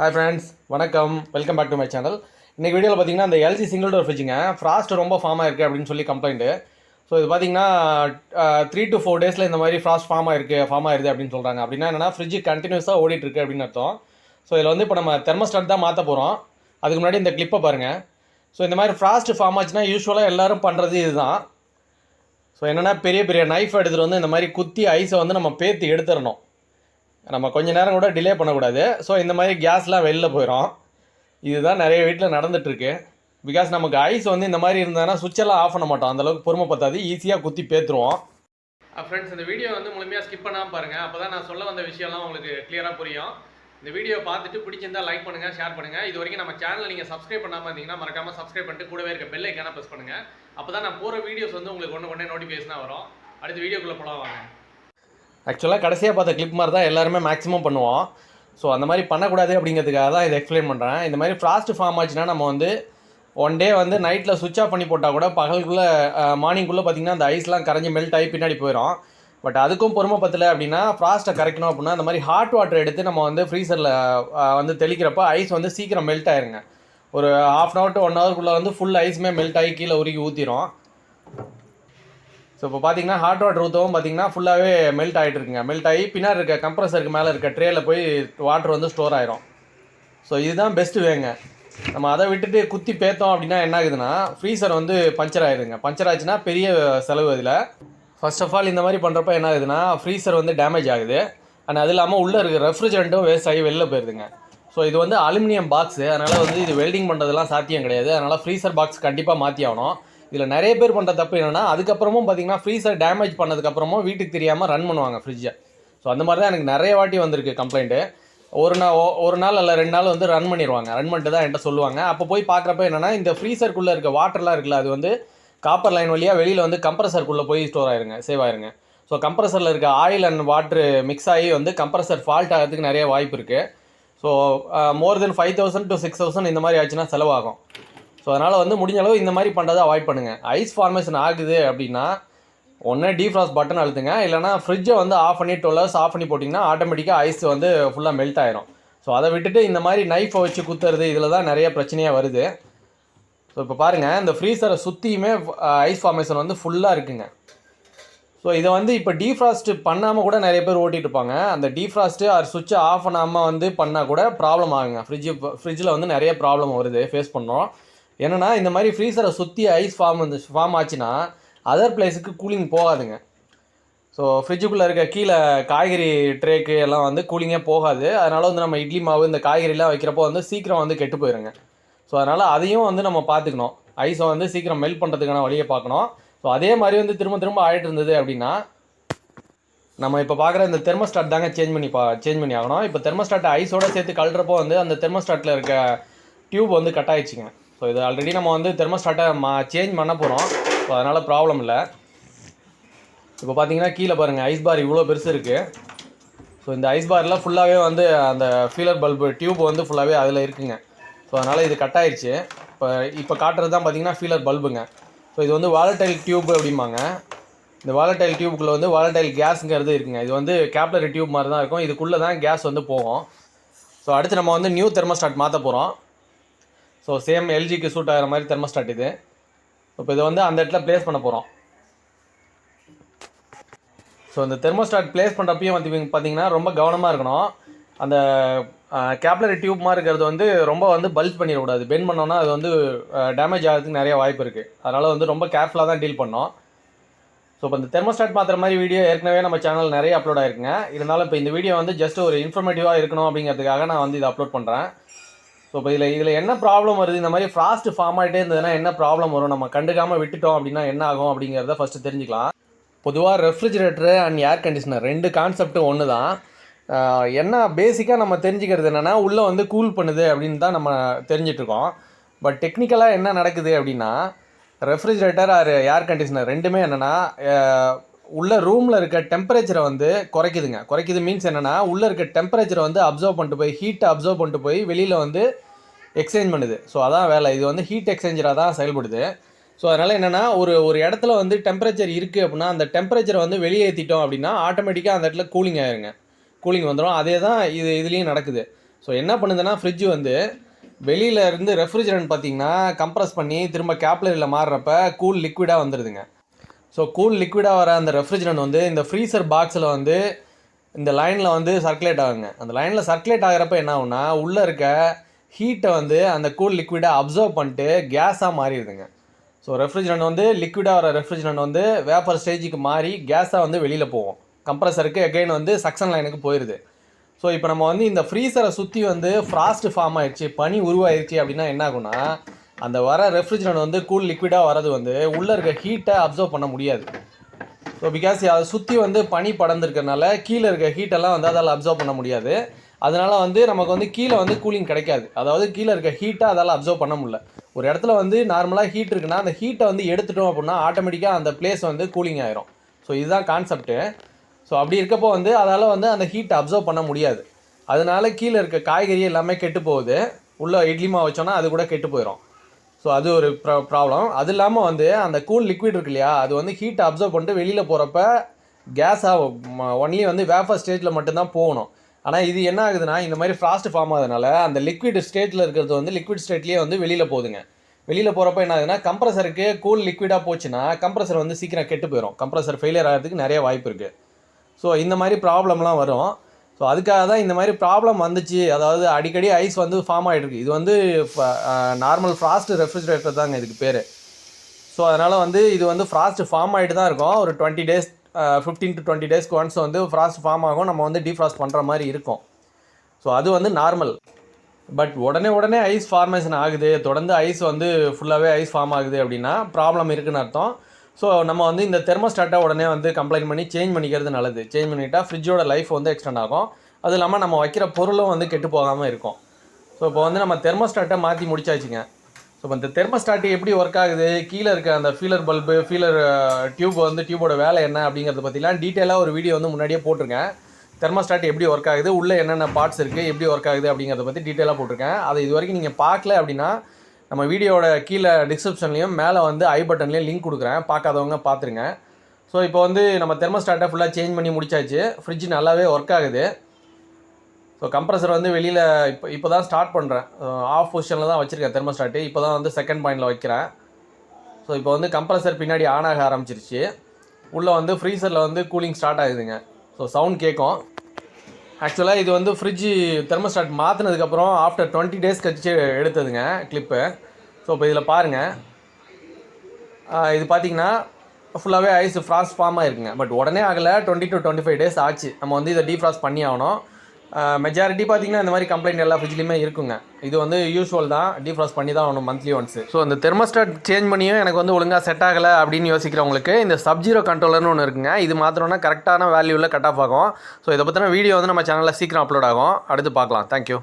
Hi friends, வணக்கம். Welcome back to my channel. இன்றைக்கி வீடியோவில் பார்த்தீங்கன்னா அந்த எல்ஜி சிங்கிள் டோர் ஃப்ரிட்ஜுங்க ஃப்ராஸ்ட் ரொம்ப ஃபார்ம் ஆயிருக்கு அப்படின்னு சொல்லி கம்ப்ளைண்ட்டு. ஸோ இது பார்த்தீங்கன்னா 3 to 4 டேஸில் இந்த மாதிரி ஃப்ராஸ்ட் ஃபார்ம் ஆயிருது அப்படின்னு சொல்கிறாங்க. அப்படின்னா என்னன்னா ஃப்ரிட்ஜ் கண்டினியூஸாக ஓடிட்டுருக்கு அப்படின்னு அர்த்தம். ஸோ இதில் வந்து இப்போ நம்ம தெர்மோஸ்டாட் தான் மாற்ற போகிறோம். அதுக்கு முன்னாடி இந்த கிளிப்பை பாருங்கள். ஸோ இந்த மாதிரி ஃப்ராஸ்ட் ஃபார்ம் ஆச்சுன்னா யூஸ்வலாக எல்லோரும் பண்ணுறது இதுதான். ஸோ என்னென்னா பெரிய பெரிய நைஃப் எடுத்துகிட்டு வந்து இந்த மாதிரி குத்தி ஐஸை வந்து நம்ம பேத்தி எடுத்துடணும். நம்ம கொஞ்சம் நேரம் கூட டிலே பண்ணக்கூடாது. ஸோ இந்த மாதிரி கேஸ்லாம் வெளில போயிடும். இதுதான் நிறைய வீட்டில் நடந்துகிட்ருக்கு. பிகாஸ் நமக்கு ஐஸ் வந்து இந்த மாதிரி இருந்ததுன்னா சுவிட்செல்லாம் ஆஃப் பண்ண மாட்டோம். அந்தளவுக்கு பொறுமை பத்தாது, ஈஸியாக குத்தி பேத்துருவோம். ஃப்ரெண்ட்ஸ், இந்த வீடியோ வந்து முழுமையாக ஸ்கிப் பண்ணாமல் பாருங்கள். அப்போ தான் நான் சொல்ல வந்த விஷயம்லாம் உங்களுக்கு கிளியராக புரியும். இந்த வீடியோ பார்த்துட்டு பிடிச்சிருந்தால் லைக் பண்ணுங்கள், ஷேர் பண்ணுங்கள். இது வரைக்கும் நம்ம சேனல் நீங்கள் சப்ஸ்கிரைப் பண்ணாமல் இருந்தீங்கன்னா மறக்காமல் சப்ஸ்கிரைப் பண்ணிட்டு கூடவே இருக்க பெல் ஐக்கான ப்ரெஸ் பண்ணுங்கள். அப்போ தான் நான் போகிற வீடியோஸ் வந்து உங்களுக்கு ஒன்று நோட்டிஃபிகேஷனாக வரும். அடுத்த வீடியோக்குள்ளே போகலாம் வாங்க. ஆக்சுவலாக கடைசியாக பார்த்த கிளிப் மாதிரி தான் எல்லாருமே மேக்ஸிமம் பண்ணுவோம். ஸோ அந்த மாதிரி பண்ணக்கூடாது அப்படிங்கிறதுக்காக தான் இதை எக்ஸ்பிளைன் பண்ணுறேன். இந்த மாதிரி ஃப்ராஸ்ட் ஃபார்ம் ஆச்சுன்னா நம்ம வந்து ஒன் டே வந்து நைட்டில் சுவிட்ச் ஆஃப் பண்ணி போட்டால் கூட பகலுக்குள்ளே மார்னிங்குள்ளே பார்த்திங்கன்னா அந்த ஐஸ்லாம் கரைஞ்சி மெல்ட் ஆகி பின்னாடி போயிடும். பட் அதுக்கும் பொறுமை பத்தலை அப்படின்னா ஃப்ராஸ்ட்டை கரைக்கணும் அப்படின்னா அந்த மாதிரி ஹாட் வாட்டர் எடுத்து நம்ம வந்து ஃப்ரீசரில் வந்து தெளிக்கிறப்ப ஐஸ் வந்து சீக்கிரம் மெல்ட் ஆயிருங்க. ஒரு ½ hour to 1 hourக்குள்ளே வந்து ஃபுல் ஐஸுமே மெல்ட் ஆகி கீழே உருகி ஊற்றிடும். ஸோ இப்போ பார்த்தீங்கன்னா ஹாட் வாட்டர் ஊற்றவும் பார்த்தீங்கன்னா ஃபுல்லாகவே மெல்ட் ஆகிட்டு இருக்குங்க. மெல்ட் ஆகி பின்னாடி இருக்க கம்ப்ரஸருக்கு மேலே இருக்க ட்ரேயில் போய் வாட்டர் வந்து ஸ்டோர் ஆயிரும். ஸோ இதுதான் பெஸ்ட்டு வேங்க. நம்ம அதை விட்டுட்டு குத்தி பேத்தோம் அப்படின்னா என்ன ஆகுதுன்னா ஃப்ரீசர் வந்து பஞ்சர் ஆகிடுதுங்க. பஞ்சர் ஆச்சுன்னா பெரிய செலவு இதில். ஃபர்ஸ்ட் ஆஃப் ஆல் இந்த மாதிரி பண்ணுறப்ப என்ன ஆகுதுன்னா ஃப்ரீசர் வந்து டேமேஜ் ஆகுது. அண்ட் அது இல்லாமல் உள்ளே இருக்க ரெஃப்ரிஜரண்ட்டும் வேஸ்ட் ஆகி வெளில போயிருதுங்க. ஸோ இது வந்து அலுமினியம் பாக்ஸு, அதனால் வந்து இது வெல்டிங் பண்ணுறதுலாம் சாத்தியம் கிடையாது. அதனால் ஃப்ரீசர் பாக்ஸ் கண்டிப்பாக மாற்றி ஆகணும். இதில் நிறைய பேர் பண்ணுற தப்பு என்னென்னா அதுக்கப்புறமும் பார்த்தீங்கன்னா ஃப்ரீசர் டேமேஜ் பண்ணதுக்கப்புறமும் வீட்டுக்கு தெரியாமல் ரன் பண்ணுவாங்க ஃப்ரிட்ஜை. ஸோ அந்த மாதிரி தான் எனக்கு நிறைய வாட்டி வந்திருக்கு கம்ப்ளைண்ட்டு. ஒரு நாள் இல்லை 2 நாள் வந்து ரன் பண்ணிடுவாங்க. ரன் பண்ணிட்டு தான் என்கிட்ட சொல்லுவாங்க. அப்போ போய் பார்க்குறப்ப என்னென்னா இந்த ஃப்ரீசருக்குள்ளே இருக்க வாட்டர்லாம் இருக்குல்ல, அது வந்து காப்பர் லைன் வழியாக வெளியில் வந்து கம்ப்ரஸருக்குள்ளே போய் ஸ்டோர் ஆயிருங்க, சேவ் ஆயிருங்க. ஸோ கம்ப்ரஸரில் இருக்க ஆயில் அண்ட் வாட்ரு மிக்ஸ் ஆகி வந்து கம்ப்ரஸர் ஃபால்ட் ஆகிறதுக்கு நிறைய வாய்ப்பு இருக்குது. ஸோ மோர் தென் 5,000 to 6,000 இந்த மாதிரி ஆச்சுன்னா செலவாகும். ஸோ அதனால் வந்து முடிஞ்ச அளவு இந்த மாதிரி பண்ணுறதை அவாய்ட் பண்ணுங்கள். ஐஸ் ஃபார்மேஷன் ஆகுது அப்படின்னா ஒன்று டீஃப்ராஸ்ட் பட்டன் அழுத்துங்க, இல்லைனா ஃப்ரிட்ஜை வந்து ஆஃப் பண்ணி 12 hours ஆஃப் பண்ணி போட்டிங்கன்னா ஆட்டோமேட்டிக்காக ஐஸ் வந்து ஃபுல்லாக மெல்ட் ஆயிரும். ஸோ அதை விட்டுட்டு இந்த மாதிரி நைஃபை வச்சு குத்துறது இதில் தான் நிறைய பிரச்சனையாக வருது. ஸோ இப்போ பாருங்கள், இந்த ஃப்ரீசரை சுற்றியுமே ஐஸ் ஃபார்மேஷன் வந்து ஃபுல்லாக இருக்குங்க. ஸோ இதை வந்து இப்போ டீஃப்ராஸ்ட் பண்ணாமல் கூட நிறைய பேர் ஓட்டிகிட்டு இருப்பாங்க. அந்த டீஃப்ராஸ்ட்டு ஆர் சுவிட்சை ஆஃப் பண்ணாமல் வந்து பண்ணால் கூட ப்ராப்ளம் ஆகுங்க. ஃப்ரிட்ஜில் வந்து நிறைய ப்ராப்ளம் வருது, ஃபேஸ் பண்ணுறோம். என்னென்னா இந்த மாதிரி ஃப்ரீசரை சுற்றி ஐஸ் ஃபார்ம் ஆச்சுன்னா அதர் பிளேஸுக்கு கூலிங் போகாதுங்க. ஸோ ஃப்ரிட்ஜுக்குள்ளே இருக்க கீழே காய்கறி ட்ரேக்கு எல்லாம் வந்து கூலிங்கே போகாது. அதனால் வந்து நம்ம இட்லி மாவு இந்த காய்கறிலாம் வைக்கிறப்போ வந்து சீக்கிரம் வந்து கெட்டு போயிருங்க. ஸோ அதனால் அதையும் வந்து நம்ம பார்த்துக்கணும். ஐஸை வந்து சீக்கிரம் மெல்ட் பண்ணுறதுக்கான வழியை பார்க்கணும். ஸோ அதே மாதிரி வந்து திரும்ப ஆகிட்டு இருந்தது அப்படின்னா நம்ம இப்போ பார்க்குற இந்த தெர்மோஸ்டாட் தாங்க சேஞ்ச் பண்ணி ஆகணும். இப்போ தெர்மோஸ்டாட்டை ஐஸோடு சேர்த்து கழுறப்போ வந்து அந்த தெர்மோஸ்டாட்டில் இருக்க டியூப் வந்து கட் ஆகிடுச்சிங்க. ஸோ இது ஆல்ரெடி நம்ம வந்து தெர்மோஸ்டாட்டை சேஞ்ச் பண்ண போகிறோம். ஸோ அதனால் ப்ராப்ளம் இல்லை. இப்போ பார்த்தீங்கன்னா கீழே பாருங்கள், ஐஸ் பார் இவ்வளோ பெருசு இருக்குது. ஸோ இந்த ஐஸ் பாரில் ஃபுல்லாகவே வந்து அந்த ஃபீலர் பல்பு டியூப் வந்து ஃபுல்லாகவே அதில் இருக்குங்க. ஸோ அதனால் இது கட் ஆயிடுச்சு. இப்போ காட்டுறது தான் பார்த்தீங்கன்னா ஃபீலர் பல்புங்க. ஸோ இது வந்து வாலடைல் டியூப் அப்படிம்பாங்க. இந்த வாலடைல் டியூப்புக்குள்ளே வந்து வாலடைல் கேஸுங்கிறது இருக்குங்க. இது வந்து கேப்லரி டியூப் மாதிரி தான் இருக்கும். இதுக்குள்ளே தான் கேஸ் வந்து போகும். ஸோ அடுத்து நம்ம வந்து நியூ தெர்மோஸ்டாட் மாற்ற போகிறோம். ஸோ சேம் எல்ஜிக்கு சூட் ஆகிற மாதிரி தெர்மோஸ்டாட் இது. இப்போ இதை வந்து அந்த இடத்துல ப்ளேஸ் பண்ண போகிறோம். ஸோ இந்த தெர்மோஸ்டாட் ப்ளேஸ் பண்ணுறப்பையும் வந்து பார்த்திங்கன்னா ரொம்ப கவனமாக இருக்கணும். அந்த கேப்லரி டியூப் மாதிரி இருக்கிறது வந்து ரொம்ப வந்து பல்ஜ் பண்ணிடக்கூடாது. பெண்ட் பண்ணோன்னா அது வந்து டேமேஜ் ஆகிறதுக்கு நிறைய வாய்ப்பு இருக்குது. அதனால் வந்து ரொம்ப கேர்ஃபுல்லாக தான் டீல் பண்ணோம். ஸோ இப்போ இந்த தெர்மோஸ்டாட் மாற்றுற மாதிரி வீடியோ ஏற்கனவே நம்ம சேனல் நிறைய அப்லோட் ஆகிருக்குங்க. இருந்தாலும் இப்போ இந்த வீடியோ வந்து ஜஸ்ட் ஒரு இன்ஃபர்மேட்டிவாக இருக்கணும் அப்படிங்கிறதுக்காக நான் வந்து இதை அப்லோட் பண்ணுறேன். ஸோ இப்போ இதில் என்ன ப்ராப்ளம் வருது, இந்த மாதிரி ஃப்ராஸ்ட் ஃபார்ம் ஆகிட்டே இருந்ததுன்னா என்ன ப்ராப்ளம் வரும், நம்ம கண்டுக்காமல் விட்டுட்டோம் அப்படின்னா என்ன ஆகும் அப்படிங்கிறத ஃபஸ்ட்டு தெரிஞ்சுக்கலாம். பொதுவாக ரெஃப்ரிஜிரேட்டரு அண்ட் ஏர் கண்டிஷனர் 2 கான்செப்ட்டும் ஒன்று தான். என்ன பேசிக்காக நம்ம தெரிஞ்சுக்கிறது என்னென்னா உள்ளே வந்து கூல் பண்ணுது அப்படின்னு தான் நம்ம தெரிஞ்சிட்ருக்கோம். பட் டெக்னிக்கலாக என்ன நடக்குது அப்படின்னா ரெஃப்ரிஜிரேட்டர் ஆர் ஏர் கண்டிஷனர் ரெண்டுமே என்னென்னா உள்ள ரூமில் இருக்க டெம்பரேச்சரை வந்து குறைக்குது மீன்ஸ் என்னென்னா உள்ளே இருக்க டெம்பரேச்சரை வந்து அப்சர்வ் பண்ணிட்டு போய் ஹீட்டை அப்சர்வ் பண்ணிட்டு போய் வெளியில் வந்து எக்ஸ்சேஞ்ச் பண்ணுது. ஸோ அதான் வேலை. இது வந்து ஹீட் எக்ஸ்சேஞ்சராக தான் செயல்படுது. ஸோ அதனால் என்னென்னா ஒரு இடத்துல வந்து டெம்பரேச்சர் இருக்குது அப்படின்னா அந்த டெம்பரேச்சரை வந்து வெளியேற்றிட்டோம் அப்படின்னா ஆட்டோமேட்டிக்காக அந்த இடத்துல கூலிங் வந்துடும். அதே தான் இதுலேயும் நடக்குது. ஸோ என்ன பண்ணுதுன்னா ஃப்ரிட்ஜ் வந்து வெளியில் இருந்து ரெஃப்ரிஜரண்ட் பார்த்திங்கன்னா கம்ப்ரஸ் பண்ணி திரும்ப கேப்லரியில் மாறுறப்ப கூல் லிக்விடாக வந்துடுதுங்க. ஸோ கூல் லிக்விடாக வர அந்த ரெஃப்ரிஜரண்ட் வந்து இந்த ஃப்ரீசர் பாக்ஸில் வந்து இந்த லைனில் வந்து சர்க்குலேட் ஆகுங்க. அந்த லைனில் சர்க்குலேட் ஆகிறப்ப என்ன ஆகுனா உள்ளே இருக்க ஹீட்டை வந்து அந்த கூல் லிக்விடை அப்சர்வ் பண்ணிட்டு கேஸாக மாறிடுதுங்க. ஸோ ரெஃப்ரிஜரண்ட் வந்து லிக்விடாக வர ரெஃப்ரிஜரண்ட் வந்து வேப்பர் ஸ்டேஜுக்கு மாறி கேஸாக வந்து வெளியில் போகும். கம்ப்ரஸருக்கு எகைன் வந்து சக்ஷன் லைனுக்கு போயிடுது. ஸோ இப்போ நம்ம வந்து இந்த ஃப்ரீசரை சுற்றி வந்து ஃப்ராஸ்ட் ஃபார்ம் ஆயிடுச்சு, பனி உருவாயிருச்சு அப்படின்னா என்ன ஆகுனா அந்த வர ரெஃப்ரிஜரண்ட் வந்து கூல் லிக்விடாக வரது வந்து உள்ளே இருக்க ஹீட்டை அப்சர்வ் பண்ண முடியாது. ஸோ பிகாஸ் அதை சுற்றி வந்து பனி படர்ந்துருக்கிறதுனால கீழே இருக்க ஹீட்டெல்லாம் வந்து அதால் அப்சர்வ் பண்ண முடியாது. அதனால் வந்து நமக்கு வந்து கீழே வந்து கூலிங் கிடைக்காது. அதாவது கீழே இருக்க ஹீட்டை அதால் அப்சர்வ் பண்ண முடியல. ஒரு இடத்துல வந்து நார்மலாக ஹீட் இருக்குன்னா அந்த ஹீட்டை வந்து எடுத்துட்டோம் அப்படின்னா ஆட்டோமேட்டிக்காக அந்த பிளேஸ் வந்து கூலிங் ஆயிரும். ஸோ இதுதான் கான்செப்ட்டு. ஸோ அப்படி இருக்கப்போ வந்து அதால் வந்து அந்த ஹீட்டை அப்சர்வ் பண்ண முடியாது. அதனால கீழே இருக்க காய்கறி எல்லாமே கெட்டு போகுது. உள்ளே இட்லி மாவு வச்சோன்னா அது கூட கெட்டு போயிடும். ஸோ அது ஒரு ப்ராப்ளம். அது இல்லாமல் வந்து அந்த கூல் லிக்விட் இருக்கு இல்லையா, அது வந்து ஹீட்டை அப்சர்வ் பண்ணிட்டு வெளியில் போகிறப்ப கேஸாக ஒன்லி வந்து வேப்பர் ஸ்டேஜில் மட்டும்தான் போகணும். ஆனால் இது என்ன ஆகுதுன்னா இந்த மாதிரி ஃப்ராஸ்ட் ஃபார்ம் ஆகுதுனால அந்த லிக்விட் ஸ்டேட்டில் இருக்கிறது வந்து லிக்விட் ஸ்டேட்லேயே வந்து வெளியில் போகுதுங்க. வெளியில் போகிறப்ப என்ன ஆகுதுன்னா கம்ப்ரஸருக்கு கூல் லிக்விடாக போச்சுன்னா கம்ப்ரஸர் வந்து சீக்கிரம் கெட்டு போயிடும். கம்ப்ரஸர் ஃபெயிலியர் ஆகிறதுக்கு நிறைய வாய்ப்பு இருக்குது. ஸோ இந்த மாதிரி ப்ராப்ளம்லாம் வரும். ஸோ அதுக்காக தான் இந்த மாதிரி ப்ராப்ளம் வந்துச்சு. அதாவது அடிக்கடி ஐஸ் வந்து ஃபார்ம் ஆகிட்டுருக்கு. இது வந்து நார்மல் ஃப்ராஸ்ட் ரெஃப்ரிஜரேட்டர் தாங்க இதுக்கு பேர். ஸோ அதனால் வந்து இது வந்து ஃப்ராஸ்ட் ஃபார்ம் ஆகிட்டு தான் இருக்கும். ஒரு 20 days 15 to 20 daysக்கு ஒன்ஸ் வந்து ஃப்ராஸ்ட் ஃபார்ம் ஆகும். நம்ம வந்து டீஃப்ராஸ்ட் பண்ணுற மாதிரி இருக்கும். ஸோ அது வந்து நார்மல். பட் உடனே ஐஸ் ஃபார்மேஷன் ஆகுது, தொடர்ந்து ஐஸ் வந்து ஃபுல்லாகவே ஐஸ் ஃபார்ம் ஆகுது அப்படின்னா ப்ராப்ளம் இருக்குதுன்னு அர்த்தம். ஸோ நம்ம வந்து இந்த தெர்மோஸ்டாட்டை உடனே வந்து கம்ப்ளைண்ட் பண்ணி சேஞ்ச் பண்ணிக்கிறது நல்லது. சேஞ்ச் பண்ணிட்டால் ஃப்ரிட்ஜோட லைஃப் வந்து எக்ஸ்டெண்ட் ஆகும். அது இல்லாமல் நம்ம வைக்கிற பொருளும் வந்து கெட்டு போகாமல் இருக்கும். ஸோ இப்போ வந்து நம்ம தெர்மோஸ்டாட்டை மாற்றி முடிச்சாச்சுங்க. ஸோ இப்போ இந்த தெர்மோஸ்டாட் எப்படி ஒர்க் ஆகுது, கீழே இருக்க அந்த ஃபீலர் பல்பு, ஃபீலர் டியூப் வந்து டியூபோட வேலை என்ன அப்படிங்கிறத பற்றிலாம் டீட்டெயிலாக ஒரு வீடியோ வந்து முன்னாடியே போட்டிருக்கேன். தெர்மோஸ்டாட் எப்படி ஒர்க் ஆகுது, உள்ளே என்னென்ன பார்ட்ஸ் இருக்குது, எப்படி ஒர்க் ஆகுது அப்படிங்கிறத பற்றி டீட்டெயிலாக போட்டிருக்கேன். அதை இது வரைக்கும் நீங்கள் பார்க்கல அப்படின்னா நம்ம வீடியோட கீழே டிஸ்கிரிப்ஷன்லேயும் மேலே வந்து ஐ பட்டன்லேயும் லிங்க் கொடுக்குறேன், பார்க்காதவங்க பார்த்துருங்க. ஸோ இப்போ வந்து நம்ம தெர்மோஸ்டாட்டை ஃபுல்லாக சேஞ்ச் பண்ணி முடிச்சாச்சு. ஃப்ரிட்ஜ் நல்லாவே ஒர்க் ஆகுது. ஸோ கம்ப்ரஸர் வந்து வெளியில் இப்போ தான் ஸ்டார்ட் பண்ணுறேன். ஆஃப் பொசிஷனில் தான் வச்சுருக்கேன் தெர்மோஸ்டாட்டு. இப்போ தான் வந்து செகண்ட் பாயிண்டில் வைக்கிறேன். ஸோ இப்போ வந்து கம்ப்ரஸர் பின்னாடி ஆன் ஆக ஆரம்பிச்சிருச்சு. உள்ளே வந்து ஃப்ரீசரில் வந்து கூலிங் ஸ்டார்ட் ஆகுதுங்க. ஸோ சவுண்ட் கேட்கும். ஆக்சுவலாக இது வந்து ஃப்ரிட்ஜு தெர்மோஸ்டாட் மாற்றினதுக்கப்புறம் ஆஃப்டர் 20 days கழிச்சு எடுத்ததுங்க கிளிப்பு. ஸோ இப்போ இதில் பாருங்கள், இது பார்த்திங்கன்னா ஃபுல்லாகவே ஐஸ் ஃப்ராஸ்ட் ஃபார்ம் ஆகிருக்குங்க. பட் உடனே ஆகலை, 20 to 25 days ஆச்சு. நம்ம வந்து இதை டீஃப்ராஸ்ட் பண்ணி ஆகணும். மெஜாரிட்டி பார்த்திங்கன்னா இந்த மாதிரி கம்ப்ளைண்ட் எல்லா ஃப்ரிட்ஜ்லேயுமே இருக்குங்க. இது வந்து யூஸ்வல் தான், டீஃப்ராஸ்ட் பண்ணி தான் ஆகணும் மந்த்லி ஒன்ஸ். ஸோ அந்த தெர்மோஸ்டாட் சேஞ்ச் பண்ணியும் எனக்கு வந்து ஒழுங்காக செட் ஆகலை அப்படின்னு யோசிக்கிறவங்களுக்கு இந்த சப்ஜீரோ கண்ட்ரோலர்னு ஒன்று இருக்குங்க. இது மாத்திரம்னா கரெக்டான வேல்யூவில் கட் ஆஃப் ஆகும். ஸோ இதை பற்றின வீடியோ வந்து நம்ம சேனலில் சீக்கிரம் அப்லோட் ஆகும். அடுத்து பார்க்கலாம். தேங்க்யூ.